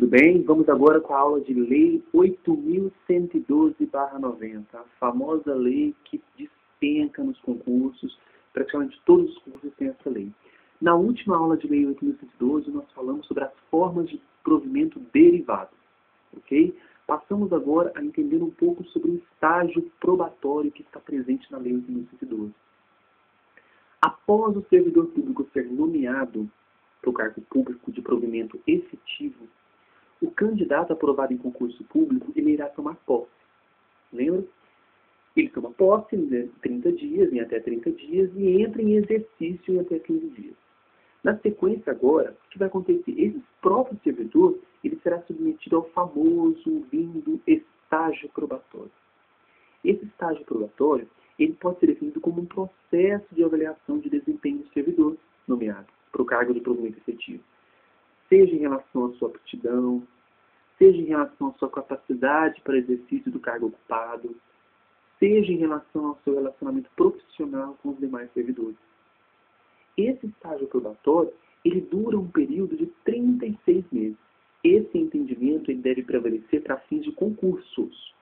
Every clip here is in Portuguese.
tudo bem? Vamos agora com a aula de Lei 8.112/90, a famosa lei que despenca nos concursos, praticamente todos os concursos têm essa lei. Na última aula de Lei 8.112, nós falamos sobre as formas de provimento derivado, ok? Passamos agora a entender um pouco sobre o estágio probatório que está presente na Lei 8.112. Após o servidor público ser nomeado para o cargo público de provimento efetivo, o candidato aprovado em concurso público, ele irá tomar posse. Lembra? Ele toma posse em 30 dias, em até 30 dias, e entra em exercício em até 15 dias. Na sequência agora, o que vai acontecer? Esse próprio servidor, ele será submetido ao famoso, lindo estágio probatório. Esse estágio probatório, ele pode ser definido como um processo de avaliação de desempenho do servidor nomeado para o cargo de provimento efetivo. Seja em relação à sua aptidão, seja em relação à sua capacidade para exercício do cargo ocupado, seja em relação ao seu relacionamento profissional com os demais servidores. Esse estágio probatório, ele dura um período de 36 meses. Esse entendimento ele deve prevalecer para fins de concursos.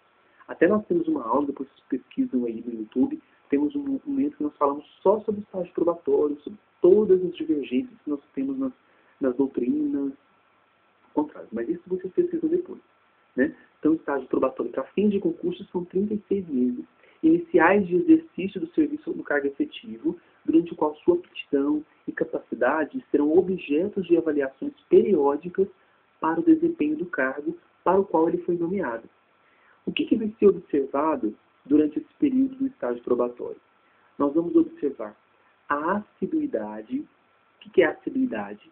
Até nós temos uma aula, depois vocês pesquisam aí no YouTube, temos um momento que nós falamos só sobre o estágio probatório, sobre todas as divergências que nós temos nas doutrinas, contrário. Mas isso vocês pesquisam depois. Né? Então, o estágio probatório para fins de concurso são 36 meses iniciais de exercício do serviço no cargo efetivo, durante o qual sua aptidão e capacidade serão objetos de avaliações periódicas para o desempenho do cargo para o qual ele foi nomeado. O que vai ser observado durante esse período do estágio probatório? Nós vamos observar a assiduidade. O que é assiduidade?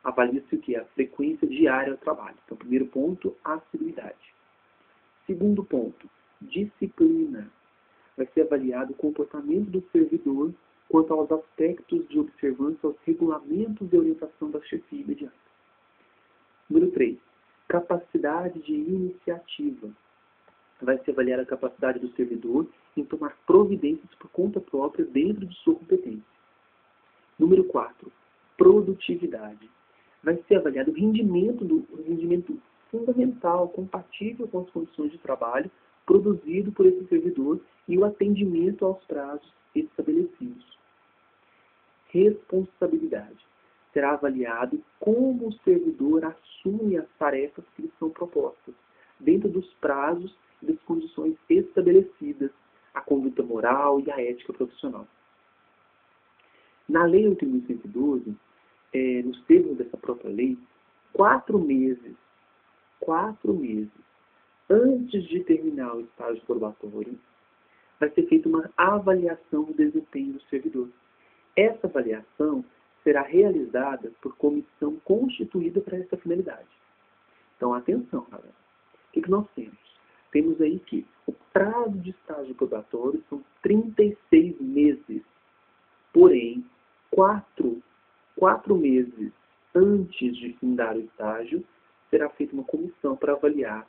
Avalia-se o que? A frequência diária ao trabalho. Então, primeiro ponto, assiduidade. Segundo ponto, disciplina. Vai ser avaliado o comportamento do servidor quanto aos aspectos de observância aos regulamentos de orientação da chefia imediata. Número 3, capacidade de iniciativa. Vai se avaliar a capacidade do servidor em tomar providências por conta própria dentro de sua competência. Número 4, produtividade. Vai ser avaliado o rendimento fundamental, compatível com as condições de trabalho produzido por esse servidor e o atendimento aos prazos estabelecidos. Responsabilidade. Será avaliado como o servidor assume as tarefas que lhe são propostas, dentro dos prazos e das condições estabelecidas, a conduta moral e a ética profissional. Na Lei 8.112, nos termos dessa própria lei, 4 meses antes de terminar o estágio probatório, vai ser feita uma avaliação do desempenho do servidor. Essa avaliação será realizada por comissão constituída para essa finalidade. Então, atenção, galera. O que nós temos? Temos aí que o prazo de estágio probatório são 36 meses. Porém, 4 meses antes de findar o estágio, será feita uma comissão para avaliar,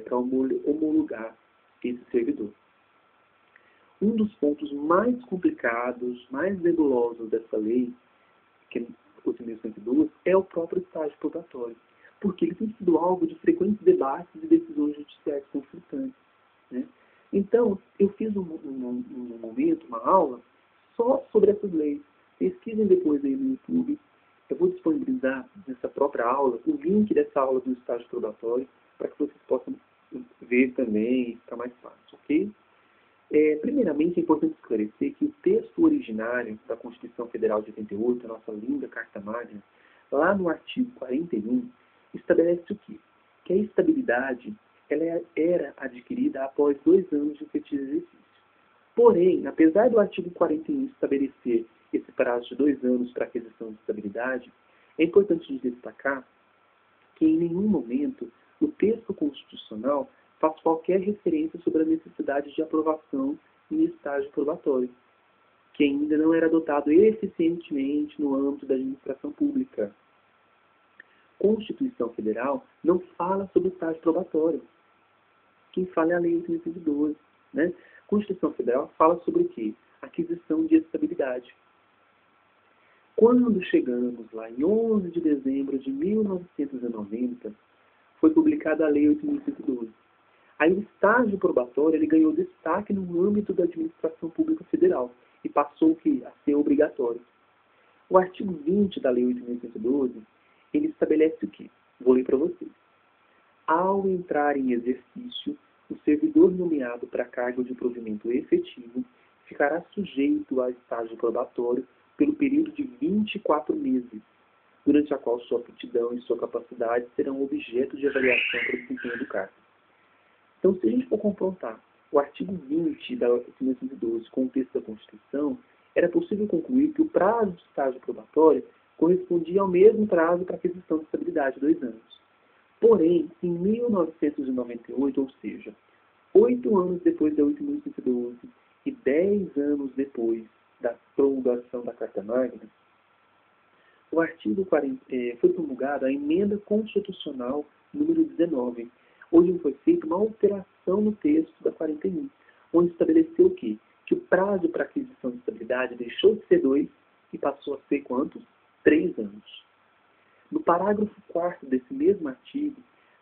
para homologar esse servidor. Um dos pontos mais complicados, mais nebulosos dessa lei, que é o 8.112, é o próprio estágio probatório, porque ele tem sido alvo de frequentes debates e decisões judiciais conflitantes. Né? Então, eu fiz um momento, uma aula, só sobre essas leis. Pesquisem depois aí no YouTube. Eu vou disponibilizar nessa própria aula o link dessa aula do estágio probatório para que vocês possam ver também e ficar mais fácil, ok? Primeiramente, é importante esclarecer que o texto originário da Constituição Federal de 88, a nossa linda Carta Magna, lá no artigo 41, estabelece o quê? Que a estabilidade ela era adquirida após 2 anos de efetivo exercício. Porém, apesar do artigo 41 estabelecer esse prazo de 2 anos para aquisição de estabilidade, é importante destacar que em nenhum momento o texto constitucional faz qualquer referência sobre a necessidade de aprovação em estágio probatório, que ainda não era adotado eficientemente no âmbito da administração pública. A Constituição Federal não fala sobre estágio probatório. Quem fala é a Lei 8.112. Né? A Constituição Federal fala sobre o quê? Aquisição de estabilidade. Quando chegamos lá em 11 de dezembro de 1990, foi publicada a Lei 8.112. Aí o estágio probatório ele ganhou destaque no âmbito da administração pública federal e passou a ser obrigatório. O artigo 20 da Lei 8.112, ele estabelece o quê? Vou ler para vocês. Ao entrar em exercício, o servidor nomeado para cargo de provimento efetivo ficará sujeito a estágio probatório pelo período de 24 meses, durante a qual sua aptidão e sua capacidade serão objeto de avaliação para o desempenho do cargo. Então, se a gente for confrontar o artigo 20 da 8.112 com o texto da Constituição, era possível concluir que o prazo de estágio probatório correspondia ao mesmo prazo para aquisição de estabilidade, 2 anos. Porém, em 1998, ou seja, 8 anos depois da 8.112 e 10 anos depois da promulgação da Carta Magna, o artigo 40, foi promulgada a Emenda Constitucional número 19, onde foi feita uma alteração no texto da 41, onde estabeleceu o quê? Que o prazo para aquisição de estabilidade deixou de ser 2 e passou a ser quantos? 3 anos. No parágrafo 4º desse mesmo artigo,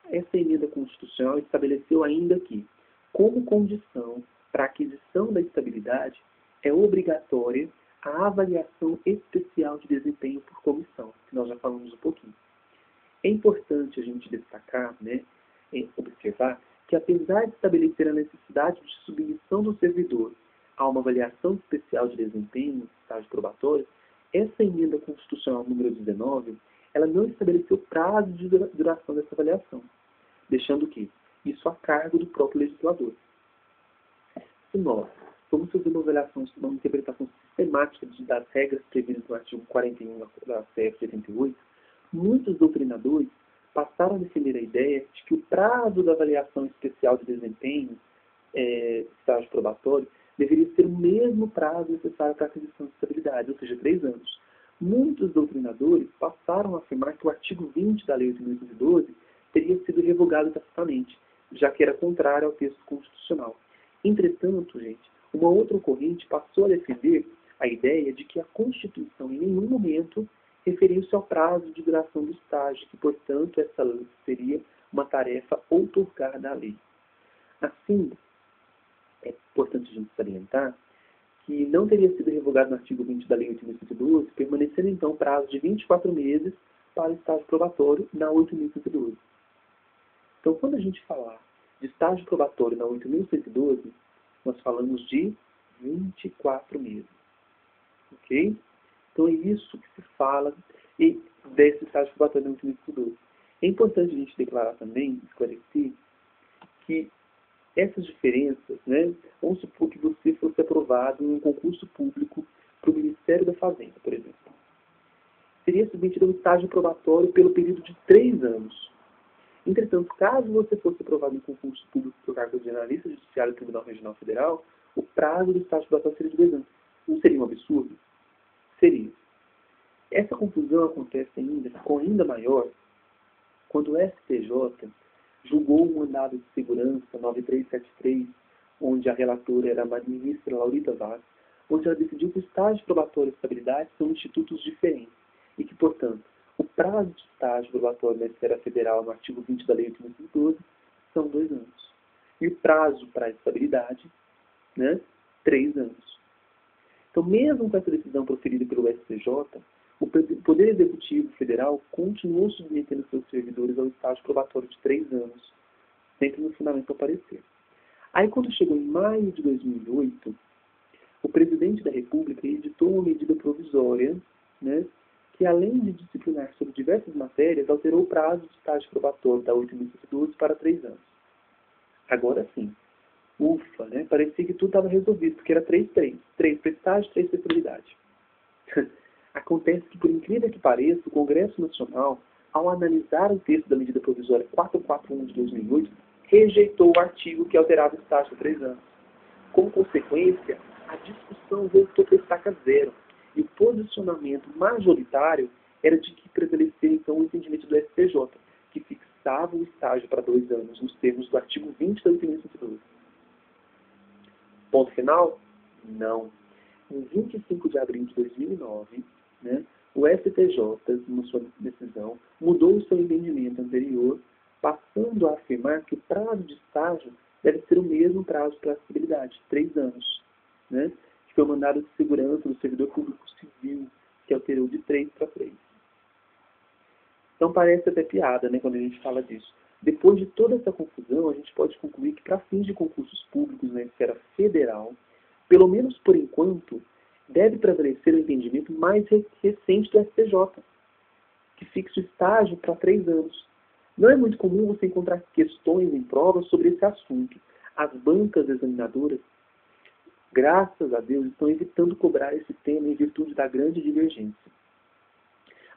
essa emenda constitucional estabeleceu ainda que, como condição para a aquisição da estabilidade, é obrigatória a avaliação especial de desempenho por comissão, que nós já falamos um pouquinho. É importante a gente destacar, observar, que apesar de estabelecer a necessidade de submissão do servidor a uma avaliação especial de desempenho, estágio probatório, essa emenda constitucional número 19, ela não estabeleceu prazo de duração dessa avaliação, deixando que isso a cargo do próprio legislador. Se nós vamos fazer uma avaliação, uma interpretação sistemática das regras previstas no artigo 41 da CF 88, muitos doutrinadores passaram a defender a ideia de que o prazo da avaliação especial de desempenho, estágio probatório, deveria ser o mesmo prazo necessário para a aquisição de estabilidade, ou seja, 3 anos. Muitos doutrinadores passaram a afirmar que o artigo 20 da Lei 8.112 teria sido revogado tacitamente, já que era contrário ao texto constitucional. Entretanto, gente, uma outra corrente passou a defender a ideia de que a Constituição em nenhum momento referiu-se ao prazo de duração do estágio, que, portanto, essa seria uma tarefa outorgada à lei. Assim, é importante a gente salientar que não teria sido revogado no artigo 20 da Lei 8.112, permanecendo então o prazo de 24 meses para o estágio probatório na 8.112. Então, quando a gente falar de estágio probatório na 8.112, nós falamos de 24 meses. Ok? Então, é isso que se fala desse estágio probatório na 8.112. É importante a gente declarar também, esclarecer, que essas diferenças, vamos supor que você fosse aprovado em um concurso público para o Ministério da Fazenda, por exemplo. Seria submetido a um estágio probatório pelo período de 3 anos. Entretanto, caso você fosse aprovado em concurso público para o cargo de analista judiciário do Tribunal Regional Federal, o prazo do estágio probatório seria de 2 anos. Não seria um absurdo? Seria. Essa confusão acontece ainda, ficou ainda maior, quando o STJ julgou o mandado de segurança 9373, onde a relatora era a ministra Laurita Vaz, onde ela decidiu que o estágio probatório e estabilidade são institutos diferentes e que, portanto, o prazo de estágio probatório na esfera federal, no artigo 20 da Lei 8.112, são 2 anos. E o prazo para a estabilidade, 3 anos. Então, mesmo com essa decisão proferida pelo STJ, o Poder Executivo Federal continuou submetendo seus servidores ao estágio probatório de 3 anos, sempre no fundamento ao parecer. Aí, quando chegou em maio de 2008, o presidente da República editou uma medida provisória, que, além de disciplinar sobre diversas matérias, alterou o prazo de estágio probatório da 8.112 para 3 anos. Agora sim, ufa, parecia que tudo estava resolvido, porque era 3 para estágio, 3 para estabilidade. Acontece que, por incrível que pareça, o Congresso Nacional, ao analisar o texto da medida provisória 441 de 2008, rejeitou o artigo que alterava o estágio para 3 anos. Como consequência, a discussão voltou para estaca zero. E o posicionamento majoritário era de que prevalecia, então, o entendimento do STJ, que fixava o estágio para 2 anos, nos termos do artigo 20 da 8.112. Ponto final? Não. Em 25 de abril de 2009, o STJ, numa sua decisão, mudou o seu entendimento anterior, passando a afirmar que o prazo de estágio deve ser o mesmo prazo para a acessibilidade, 3 anos, né? Que foi o mandado de segurança do servidor público civil, que alterou de 3 para 3. Então parece até piada, né, quando a gente fala disso. Depois de toda essa confusão, a gente pode concluir que, para fins de concursos públicos na esfera federal, pelo menos por enquanto, deve prevalecer o entendimento mais recente do STJ, que fixa o estágio para 3 anos. Não é muito comum você encontrar questões em provas sobre esse assunto. As bancas examinadoras, graças a Deus, estão evitando cobrar esse tema em virtude da grande divergência.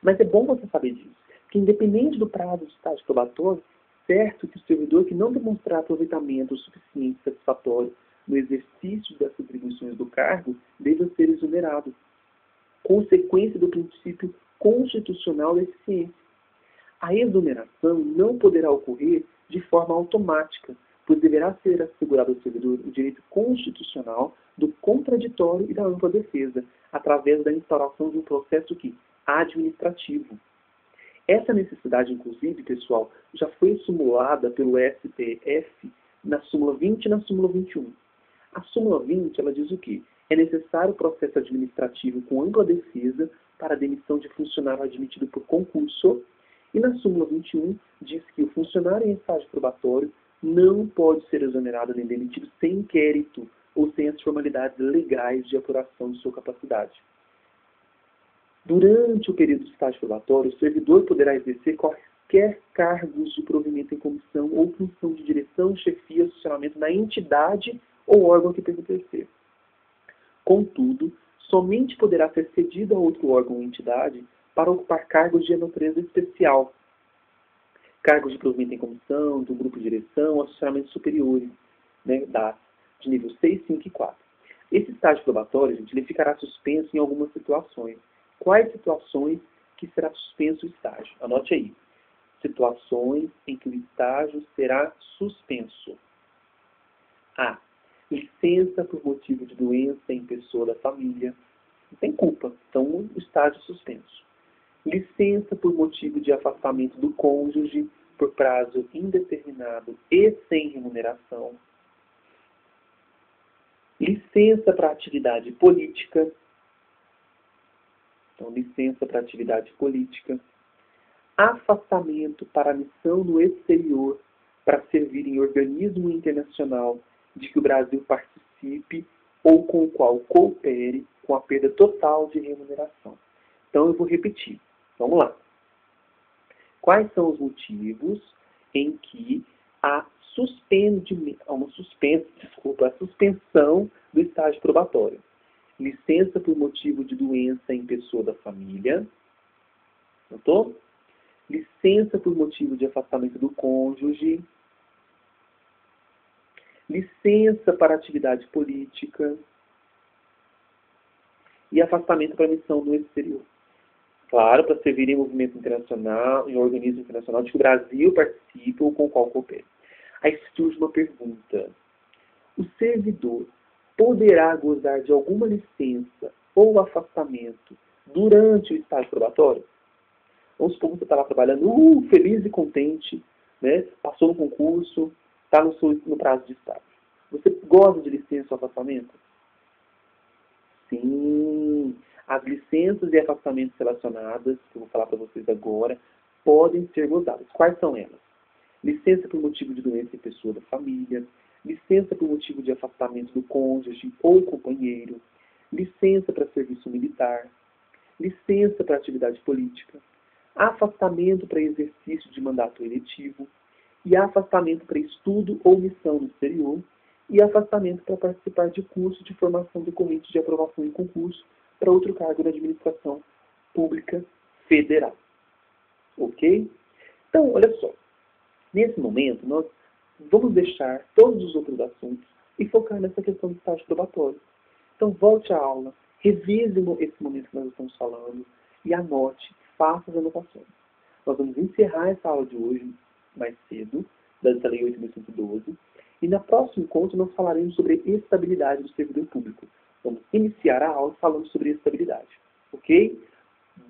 Mas é bom você saber disso, que independente do prazo de estágio probatório, certo que o servidor que não demonstrar aproveitamento suficiente e satisfatório no exercício das atribuições do cargo deva ser exonerado, consequência do princípio constitucional da eficiência. A exoneração não poderá ocorrer de forma automática, pois deverá ser assegurado ao servidor o direito constitucional do contraditório e da ampla defesa, através da instauração de um processo administrativo. Essa necessidade, inclusive, pessoal, já foi simulada pelo STF na súmula 20 e na súmula 21. A súmula 20, ela diz o quê? É necessário processo administrativo com ampla defesa para a demissão de funcionário admitido por concurso. E na súmula 21 diz que o funcionário em estágio probatório não pode ser exonerado nem demitido sem inquérito ou sem as formalidades legais de apuração de sua capacidade. Durante o período de estágio probatório, o servidor poderá exercer quaisquer cargos de provimento em comissão ou função de direção, chefia, funcionamento na entidade ou órgão que pertencer. Contudo, somente poderá ser cedido a outro órgão ou entidade para ocupar cargos de natureza especial, cargos de provimento em comissão, do grupo de direção, assessoramentos superiores, né, de nível 6, 5 e 4. Esse estágio probatório, gente, ele ficará suspenso em algumas situações. Quais situações que será suspenso o estágio? Anote aí. Situações em que o estágio será suspenso. A. Licença por motivo de doença em pessoa da família. Não tem culpa. Então, o estágio suspenso. Licença por motivo de afastamento do cônjuge por prazo indeterminado e sem remuneração. Licença para atividade política. Então, licença para atividade política. Afastamento para missão no exterior para servir em organismo internacional de que o Brasil participe ou com o qual coopere com a perda total de remuneração. Então, eu vou repetir. Vamos lá. Quais são os motivos em que a suspensão do estágio probatório? Licença por motivo de doença em pessoa da família. Notou? Licença por motivo de afastamento do cônjuge. Licença para atividade política. E afastamento para missão no exterior. Claro, para servir em movimento internacional, em organismo internacional de que o Brasil participe ou com o qual coopere. Aí surge uma pergunta. O servidor poderá gozar de alguma licença ou afastamento durante o estágio probatório? Vamos supor que você está lá trabalhando feliz e contente, né? Passou no concurso, está no prazo de estágio. Você goza de licença ou afastamento? Sim. As licenças e afastamentos relacionadas, que eu vou falar para vocês agora, podem ser gozadas. Quais são elas? Licença por motivo de doença em pessoa da família, licença por motivo de afastamento do cônjuge ou companheiro, licença para serviço militar, licença para atividade política, afastamento para exercício de mandato eletivo e afastamento para estudo ou missão no exterior e afastamento para participar de curso de formação decorrente de aprovação em concurso para outro cargo da administração pública federal. Ok? Então, olha só. Nesse momento, nós vamos deixar todos os outros assuntos e focar nessa questão do estágio probatório. Então, volte à aula, revise esse momento que nós estamos falando e anote, faça as anotações. Nós vamos encerrar essa aula de hoje mais cedo, da Lei 8.112, e no próximo encontro nós falaremos sobre estabilidade do servidor público. Vamos iniciar a aula falando sobre estabilidade. Ok?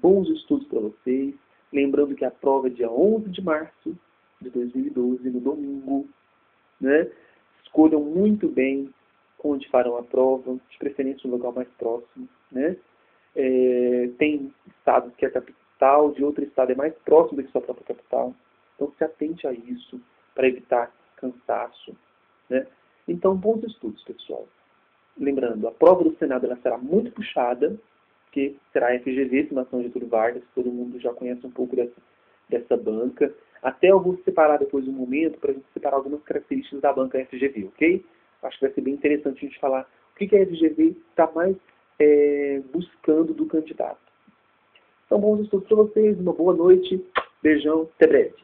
Bons estudos para vocês. Lembrando que a prova é dia 11 de março de 2012, no domingo. Né? Escolham muito bem onde farão a prova, de preferência um local mais próximo. Né? Tem estados que é a capital, de outro estado é mais próximo do que sua própria capital. Então se atente a isso para evitar cansaço. Né? Então, bons estudos, pessoal. Lembrando, a prova do Senado ela será muito puxada, que será a FGV, Fundação Getúlio Vargas, todo mundo já conhece um pouco dessa banca. Até eu vou separar depois um momento para a gente separar algumas características da banca FGV, ok? Acho que vai ser bem interessante a gente falar o que a FGV está mais buscando do candidato. Então, bons estudos para vocês, uma boa noite, beijão, até breve.